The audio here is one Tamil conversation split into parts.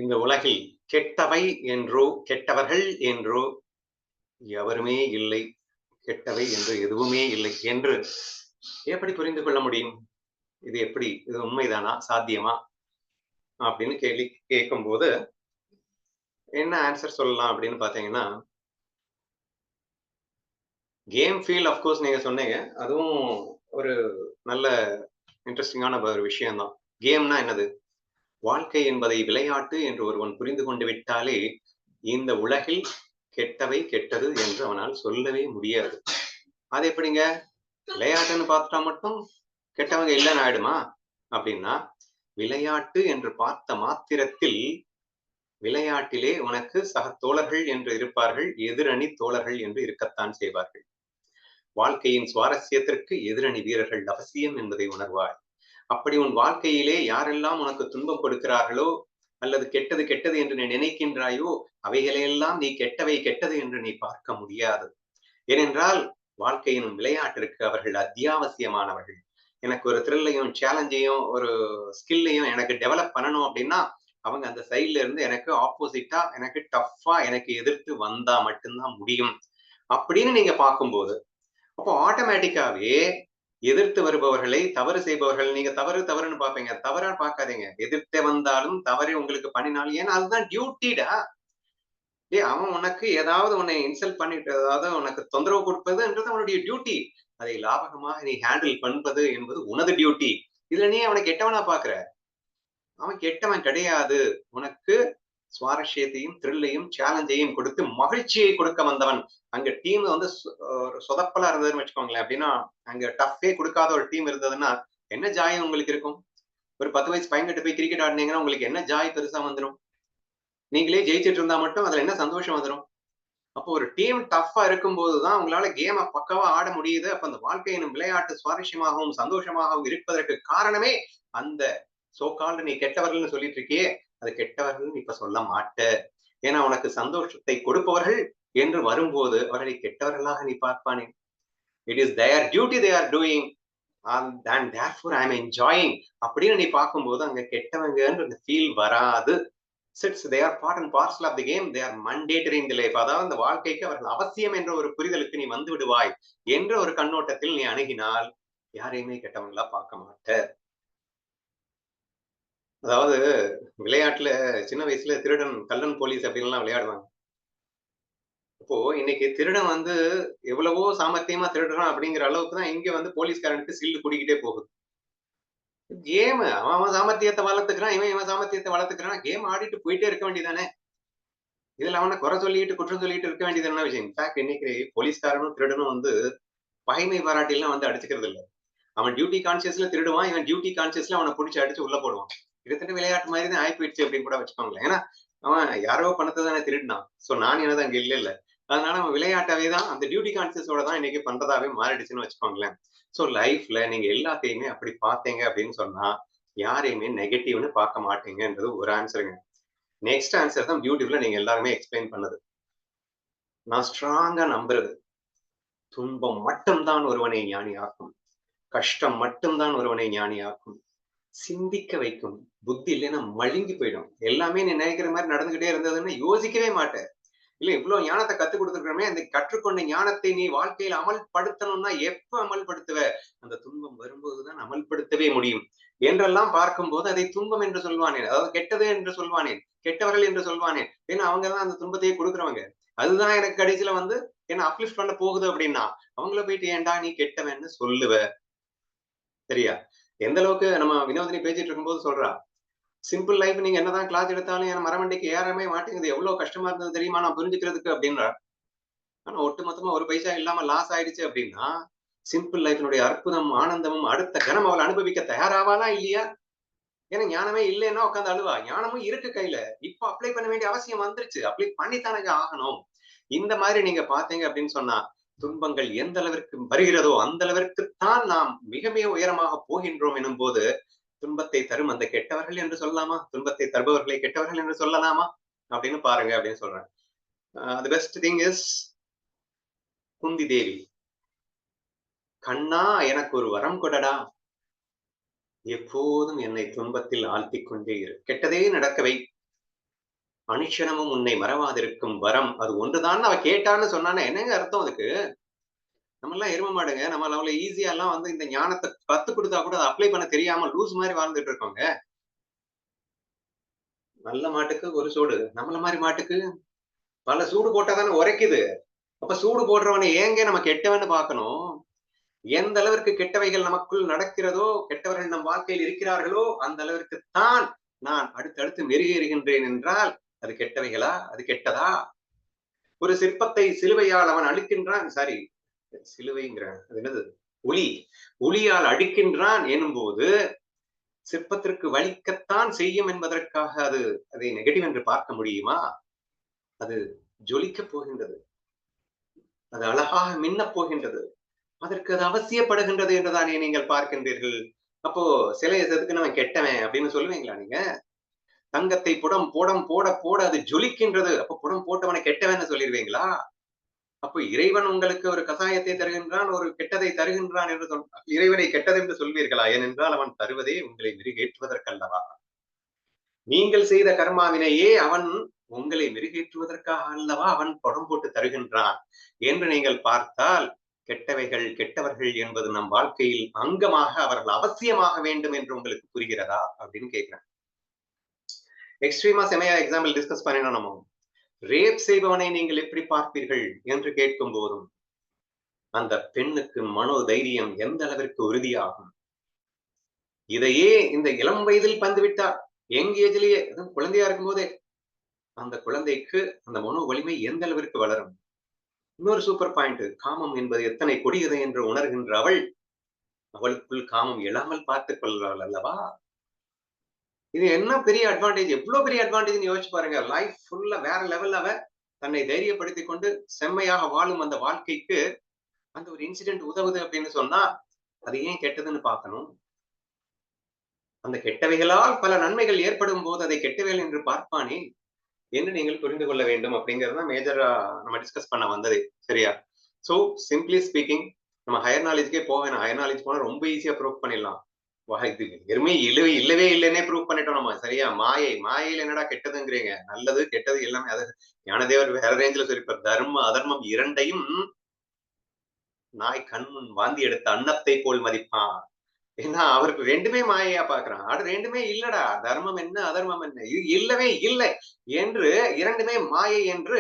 இந்த உலகில் கெட்டவை என்றோ கெட்டவர்கள் என்றோ எவருமே இல்லை. கெட்டவை என்று எதுவுமே இல்லை என்று எப்படி புரிந்து கொள்ள முடியும்? இது எப்படி? இது உண்மைதானா? சாத்தியமா? அப்படின்னு கேள்வி கேட்கும்போது என்ன ஆன்சர் சொல்லலாம் அப்படின்னு பார்த்தீங்கன்னா, கேம் ஃபீல் அஃப்கோர்ஸ் நீங்க சொன்னீங்க. அதுவும் ஒரு நல்ல இன்ட்ரஸ்டிங்கான ஒரு விஷயம் தான். கேம்னா என்னது? வாழ்க்கை என்பதை விளையாட்டு என்று ஒருவன் புரிந்து கொண்டு விட்டாலே, இந்த உலகில் கெட்டவை கெட்டது என்று அவனால் சொல்லவே முடியாது. அது எப்படிங்க? விளையாட்டுன்னு பார்த்துட்டா மட்டும் கெட்டவங்க இல்லைன்னு ஆயிடுமா? அப்படின்னா, விளையாட்டு என்று பார்த்த மாத்திரத்தில், விளையாட்டிலே உனக்கு சக தோழர்கள் என்று இருப்பார்கள், எதிரணி தோழர்கள் என்று இருக்கத்தான் செய்வார்கள். வாழ்க்கையின் சுவாரஸ்யத்திற்கு எதிரணி வீரர்கள் அவசியம் என்பதை உணர்வாய். அப்படி உன் வாழ்க்கையிலே யாரெல்லாம் உனக்கு துன்பம் கொடுக்கிறார்களோ, அல்லது கெட்டது கெட்டது என்று நீ நினைக்கின்றாயோ, அவைகளையெல்லாம் நீ கெட்டவை கெட்டது என்று நீ பார்க்க முடியாது. ஏனென்றால் வாழ்க்கையின் விளையாட்டிற்கு அவர்கள் அத்தியாவசியமானவர்கள். எனக்கு ஒரு த்ரில்லையும் சேலஞ்சையும் ஒரு ஸ்கில்லையும் எனக்கு டெவலப் பண்ணணும் அப்படின்னா அவங்க அந்த சைட்ல இருந்து எனக்கு ஆப்போசிட்டா எனக்கு டஃப்பா எனக்கு எதிர்த்து வந்தா மட்டும்தான் முடியும் அப்படின்னு நீங்க பார்க்கும்போது அப்போ ஆட்டோமேட்டிக்காவே எதிர்த்து வருபவர்களை தவறு செய்பவர்கள் நீங்க தவறு தவறுன்னு பார்ப்பீங்க. தவறா பார்க்காதீங்க. எதிர்த்து வந்தாலும் தவறு உங்களுக்கு பண்ணினாலும் ஏன்னா அதுதான் டியூட்டிடா. அவன் உனக்கு ஏதாவது உன்னை இன்சல்ட் பண்ணிட்டு அதாவது உனக்கு தொந்தரவு கொடுப்பதுன்றது அவனுடைய டியூட்டி. அதை லாபகமாக நீ ஹேண்டில் பண்ணுவது என்பது உனது டியூட்டி. இதுல நீ அவனை கெட்டவனா பாக்குற. அவன் கெட்டவன் கிடையாது. உனக்கு சுவாரஸ்யத்தையும் த்ரில்லையும் சேலஞ்சையும் கொடுத்து மகிழ்ச்சியை கொடுக்க வந்தவன். அங்க டீம் வந்து சொதப்பலா இருந்ததுன்னு வச்சுக்கோங்களேன். அப்படின்னா அங்க டஃப்பே கொடுக்காத ஒரு டீம் இருந்ததுன்னா என்ன ஜாயம் உங்களுக்கு இருக்கும்? ஒரு 10 வயசு பையன்கிட்ட போய் கிரிக்கெட் ஆடினீங்கன்னா உங்களுக்கு என்ன ஜாய் பெருசா வந்துடும்? நீங்களே ஜெயிச்சிட்டு இருந்தா மட்டும் அதுல என்ன சந்தோஷம் வந்துடும்? அப்போ ஒரு டீம் டஃப்பா இருக்கும்போதுதான் உங்களால கேம பக்காவா ஆட முடியுது. அப்ப அந்த வாழ்க்கை எனும் விளையாட்டு சுவாரஸ்யமாகவும் சந்தோஷமாகவும் இருப்பதற்கு காரணமே அந்த சோ கால்டு நீ கெட்டவர்கள்னு சொல்லிட்டு இருக்கியே அது கெட்டவர்கள் இப்ப சொல்ல மாட்ட. ஏன்னா உனக்கு சந்தோஷத்தை கொடுப்பவர்கள் என்று வரும்போது அவர்களை கெட்டவர்களாக நீ பார்ப்பானே. It is their duty they are doing and therefore I am enjoying அப்படின்னு நீ பார்க்கும்போது அங்க கெட்டவங்கன்ற ஃபீல் வராது. சிட்ஸ் they are part and parcel of the game they are mandatory in the life. அதாவது அந்த வாழ்க்கைக்கு அவர்கள் அவசியம் என்ற ஒரு புரிதலுக்கு நீ வந்து விடுவாய் என்ற ஒரு கண்ணோட்டத்தில் நீ அணுகினால் யாரையுமே கெட்டவங்களா பார்க்க மாட்ட. அதாவது விளையாட்டுல சின்ன வயசுல திருடன் கள்ளன் போலீஸ் அப்படின்லாம் விளையாடுவாங்க. இப்போ இன்னைக்கு திருடன் வந்து எவ்வளவோ சாமர்த்தியமா திருடுறான் அப்படிங்கிற அளவுக்கு தான் இங்க வந்து போலீஸ்காரனுக்கு சில்லு குடிக்கிட்டே போகுது. கேம் அவன் அவன் சாமர்த்தியத்தை வளர்த்துக்கிறான், இவன் இவன் சாமர்த்தியத்தை வளர்த்துக்கிறான். கேம் ஆடிட்டு போயிட்டே இருக்க வேண்டியதானே. இதுல அவன குறை சொல்லிட்டு குற்றம் சொல்லிட்டு இருக்க வேண்டியது என்ன விஷயம்? இன்ஃபேக்ட் இன்னைக்கு போலீஸ்காரனும் திருடனும் வந்து பகைமை பாராட்டிலாம் வந்து அடிச்சுக்கிறது இல்ல. அவன் டியூட்டி கான்சியஸ்ல திருடுவான், இவன் டியூட்டி கான்சியஸ்ல அவனை புடிச்சு அடிச்சு உள்ள போடுவான். கிட்டத்தட்ட விளையாட்டு மாதிரி தான் ஆகி போயிடுச்சு அப்படின்னு கூட வச்சுக்கோங்களேன். ஏன்னா அவன் யாரோ பணத்தை தானே திருடினான். சோ நான் என்னது அங்க இல்ல. அதனால அவன் விளையாட்டாவே தான் அந்த டியூட்டி கான்சியஸோட தான் இன்னைக்கு பண்றதாவே மாறிடுச்சுன்னு வச்சுக்கோங்களேன். சோ லைஃப்ல நீங்க எல்லாத்தையுமே அப்படி பார்த்தீங்க அப்படின்னு சொன்னா யாரையுமே நெகட்டிவ்னு பார்க்க மாட்டீங்கன்றது ஒரு ஆன்சருங்க. நெக்ஸ்ட் ஆன்சர் தான் பியூட்டிஃபுல்லா நீங்க எல்லாருமே எக்ஸ்பிளைன் பண்ணது. நான் ஸ்ட்ராங்கா நம்புறது. துன்பம் மட்டும்தான் ஒருவனை ஞானியாக்கும். கஷ்டம் மட்டும்தான் ஒருவனை ஞானியாக்கும். சிந்திக்க வைக்கும். புத்தி இல்லைன்னா மழுங்கி போயிடும். எல்லாமே நீ நினைக்கிற மாதிரி நடந்துகிட்டே இருந்ததுன்னா யோசிக்கவே மாட்ட. இல்ல இவ்வளவு ஞானத்தை கத்துக் கொடுத்துருக்கமே அந்த கற்றுக்கொண்ட ஞானத்தை நீ வாழ்க்கையில் அமல்படுத்தணும்னா எப்ப அமல்படுத்துவ? அந்த துன்பம் வரும்போதுதான் அமல்படுத்தவே முடியும். என்றெல்லாம் பார்க்கும்போது அதை துன்பம் என்று சொல்வானேன். அதாவது கெட்டது என்று சொல்வானேன். கெட்டவர்கள் என்று சொல்வானேன். ஏன்னா அவங்கதான் அந்த துன்பத்தையே கொடுக்குறவங்க. அதுதான் எனக்கு கடைசியில வந்து என்ன அப்லிஃப்ட் பண்ண போகுது அப்படின்னா அவங்கள போயிட்டு ஏன்டா நீ கெட்டவன்னு சொல்லுவ. சரியா? எந்த அளவுக்கு நம்ம வினோதினி பேசிட்டு இருக்கும்போது சொல்றா. சிம்பிள் லைஃப் நீங்க என்னதான் கிளாஸ் எடுத்தாலும் என் மரமண்டைக்கு ஏறவே மாட்டேங்குது. எவ்வளவு கஷ்டமா இருந்தது தெரியுமா நான் புரிஞ்சுக்கிறதுக்கு அப்படின்றா. ஆனா ஒட்டுமொத்தமா ஒரு பைசா இல்லாம லாஸ் ஆயிடுச்சு அப்படின்னா, சிம்பிள் லைஃபினுடைய அற்புதம், ஆனந்தமும் அடுத்த கணம் அவள் அனுபவிக்க தயாராவாளா இல்லையா? ஏன்னா ஞானமே இல்லைன்னா உட்கார்ந்து அழுவா. ஞானமும் இருக்கு கையில. இப்ப அப்ளை பண்ண வேண்டிய அவசியம் வந்துருச்சு. அப்ளை பண்ணித்தானங்க ஆகணும். இந்த மாதிரி நீங்க பார்த்தீங்க அப்படின்னு சொன்னா, துன்பங்கள் எந்த அளவிற்கு வருகிறதோ, அந்த அளவிற்கு தான் நாம் மிக மிக உயரமாக போகின்றோம் எனும்போது, துன்பத்தை தரும் அந்த கெட்டவர்கள் என்று சொல்லலாமா? துன்பத்தை தருபவர்களை கெட்டவர்கள் என்று சொல்லலாமா? அப்படின்னு பாருங்க அப்படின்னு சொல்றேன். The best thing is Kunti Devi. கண்ணா எனக்கு ஒரு வரம் கொடடா. எப்போதும் என்னை துன்பத்தில் ஆழ்த்திக் கொண்டே இரு. கெட்டதே நடக்க வை. அனுட்சணமும் உன்னை மறவாதிருக்கும் வரம் அது ஒன்றுதான் அவ கேட்டான்னு சொன்னானே என்னங்க அர்த்தம் அதுக்கு? நம்ம எல்லாம் எரும மாடுங்க. நம்ம அவ்வளவு ஈஸியா எல்லாம் வந்து இந்த ஞானத்தை கத்து கொடுத்தா கூட அதை அப்ளை பண்ண தெரியாம லூஸ் மாதிரி வாழ்ந்துட்டு இருக்கோங்க. நல்ல மாட்டுக்கு ஒரு சூடு. நம்மள மாதிரி மாட்டுக்கு பல சூடு போட்டாதானே உரைக்குது. அப்ப சூடு போடுறவனை ஏங்க நம்ம கெட்டவன்னு பார்க்கணும்? எந்த அளவிற்கு கெட்டவைகள் நமக்குள் நடக்கிறதோ, கெட்டவர்கள் நம் வாழ்க்கையில் இருக்கிறார்களோ, அந்த அளவிற்கு தான் நான் அடுத்தடுத்து மெருகேறுகின்றேன் என்றால், அது கெட்டவைகளா? அது கெட்டதா? ஒரு சிற்பத்தை சிலுவையால் அவன் அழிக்கின்றான். சாரி, சிலுவைங்கிறான். அது என்னது? ஒளி. ஒளியால் அழிக்கின்றான் எனும்போது, சிற்பத்திற்கு வலிக்கத்தான் செய்யும் என்பதற்காக அதை நெகட்டிவ் என்று பார்க்க முடியுமா? அது ஜொலிக்கப் போகின்றது. அது அழகாக மின்னப் போகின்றது. அதற்கு அது அவசியப்படுகின்றது என்றுதானே நீங்கள் பார்க்கின்றீர்கள். அப்போ சிலையை செதுக்குனவன் கெட்டவன் அப்படின்னு சொல்லுவீங்களா நீங்க? தங்கத்தை புடம் புடம் போட போட அது ஜொலிக்கின்றது. அப்ப புடம் போட்டவனை கெட்டவன்னு சொல்லிருவீங்களா? அப்போ இறைவன் உங்களுக்கு ஒரு கசாயத்தை தருகின்றான், ஒரு கெட்டதை தருகின்றான் என்று இறைவனை கெட்டது என்று சொல்வீர்களா? ஏனென்றால் அவன் தருவதே உங்களை மெருகேற்றுவதற்கல்லவா? நீங்கள் செய்த கர்மாவினையே அவன் உங்களை மெருகேற்றுவதற்காக அல்லவா அவன் புடம் போட்டு தருகின்றான் என்று நீங்கள் பார்த்தால் கெட்டவைகள் கெட்டவர்கள் என்பது நம் வாழ்க்கையில் அங்கமாக அவர்கள் அவசியமாக வேண்டும் என்று உங்களுக்கு புரிகிறதா அப்படின்னு கேட்கிறேன். எக்ஸ்ட்ரீமா செமையா எக்ஸாம்பிள் டிஸ்கஸ் பண்ணினோம். நம்ம ரேப் செய்பவனை நீங்கள் எப்படி பார்ப்பீர்கள் என்று கேட்கும் போதும் அந்த பெண்ணுக்கு மனோ தைரியம் எந்த அளவிற்கு உறுதியாகும். இதையே இந்த இளம் வயதில் பந்துவிட்டார், யங் ஏஜ்லயே குழந்தையா இருக்கும் போதே அந்த குழந்தைக்கு அந்த மனோ வலிமை எந்த அளவிற்கு வளரும். இன்னொரு சூப்பர் பாயிண்ட், காமம் என்பது எத்தனை கொடியது என்று உணர்கின்ற அவளுக்குள் காமம் எழாமல் பார்த்துக் கொள்கிறாள் அல்லவா? இது என்ன பெரிய அட்வான்டேஜ், எவ்வளவு பெரிய அட்வான்டேஜ் யோசிச்சு பாருங்க. லைஃப் ஃபுல்லா வேற லெவல்ல அவ தன்னை தைரியப்படுத்திக் கொண்டு செம்மையாக வாழும் அந்த வாழ்க்கைக்கு அந்த ஒரு இன்சிடென்ட் உதவுது அப்படின்னு சொன்னா அது ஏன் கெட்டதுன்னு பார்க்கணும்? அந்த கெட்டவைகளால் பல நன்மைகள் ஏற்படும் போது அதை கெட்டவைகள் என்று பார்ப்பானே என்று நீங்கள் புரிந்து கொள்ள வேண்டும் அப்படிங்கிறது மேஜரா நம்ம டிஸ்கஸ் பண்ண வந்தது. சரியா? சோ சிம்பிளி ஸ்பீக்கிங், நம்ம ஹையர் நாலேஜ்க்கே போக வேணாம். ஹையர் நாலேஜ் போனா ரொம்ப ஈஸியா ப்ரூவ் பண்ணிடலாம். இது எதுவுமே இல்லவே இல்லைன்னே ப்ரூவ் பண்ணிட்டோம் நம்ம. சரியா? மாயையில என்னடா கெட்டதுங்கிறீங்க? நல்லது கெட்டது எல்லாமே. அது ஞானதேவர் வேற ரேஞ்சில சொல்லிப்பார். தர்ம அதர்மம் இரண்டையும் நாய் கண்முன் வாந்தி எடுத்த அன்னத்தை போல் மதிப்பான். ஏன்னா அவருக்கு ரெண்டுமே மாயையா பாக்குறான். அது ரெண்டுமே இல்லடா, தர்மம் என்ன அதர்மம் என்ன, இது இல்லவே இல்லை என்று இரண்டுமே மாயை என்று,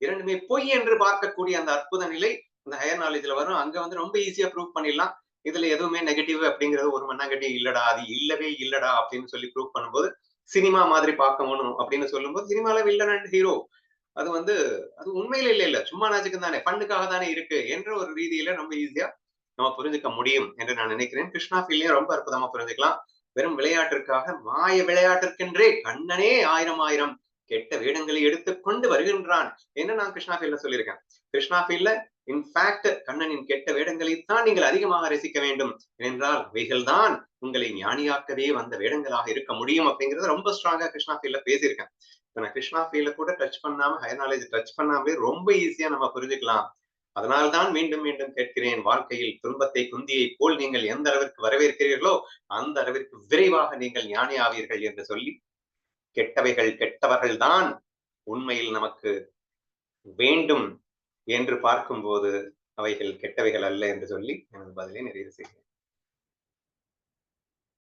இரண்டுமே பொய் என்று பார்க்கக்கூடிய அந்த அற்புத நிலை அந்த ஹையர் நாலேஜ்ல வரும். அங்க வந்து ரொம்ப ஈஸியா ப்ரூவ் பண்ணிடலாம். இதுல எதுவுமே நெகட்டிவ் அப்படிங்கிறது ஒரு மண்ணாங்கட்டி இல்லடா, அது இல்லவே இல்லடா அப்படின்னு சொல்லி ப்ரூவ் பண்ணும்போது சினிமா மாதிரி பார்க்கணும் அப்படின்னு சொல்லும்போது சினிமால வில்லன் அண்ட் ஹீரோ அது வந்து அது உண்மையில இல்ல சும்மா நாச்சுக்கு தானே, பண்ணுக்காக தானே இருக்கு என்ற ஒரு ரீதியில ரொம்ப ஈஸியா நம்ம புரிஞ்சுக்க முடியும் என்று நான் நினைக்கிறேன். கிருஷ்ணா ஃபீல்லையும் ரொம்ப அற்புதமா புரிஞ்சுக்கலாம். வெறும் விளையாட்டிற்காக மாய விளையாட்டிற்கென்றே கண்ணனே ஆயிரம் ஆயிரம் கெட்ட வேடங்களை எடுத்துக்கொண்டு வருகின்றான் என்று நான் கிருஷ்ணா ஃபீல்ல சொல்லியிருக்கேன். கிருஷ்ணா ஃபீல்ல இன்ஃபேக்ட் கண்ணனின் கெட்ட வேடங்களைத்தான் நீங்கள் அதிகமாக ரசிக்க வேண்டும் என்றால் அவைகள் தான் உங்களை ஞானியாக்கவே வந்த வேடங்களாக இருக்க முடியும் அப்படிங்கறத ரொம்ப ஸ்ட்ராங்கா கிருஷ்ணா ஃபீல்ல பேசியிருக்கேன். நான் கிருஷ்ணா ஃபீல்ல கூட டச் பண்ணாம ஹையர் நாலேஜ் டச் பண்ணாமலே ரொம்ப ஈஸியா நம்ம புரிஞ்சுக்கலாம். அதனால்தான் மீண்டும் மீண்டும் கேட்கிறேன், வாழ்க்கையில் துன்பத்தை குந்தியை போல் நீங்கள் எந்த அளவிற்கு வரவேற்கிறீர்களோ அந்த அளவிற்கு விரைவாக நீங்கள் ஞானி ஆவீர்கள் என்று சொல்லி, கெட்டவைகள் கெட்டவர்கள் தான் உண்மையில் நமக்கு வேண்டும் என்று பார்க்கும்போது அவைகள் கெட்டவைகள் அல்ல என்று சொல்லி எனது பதிலை நிறைவு செய்கிறேன்.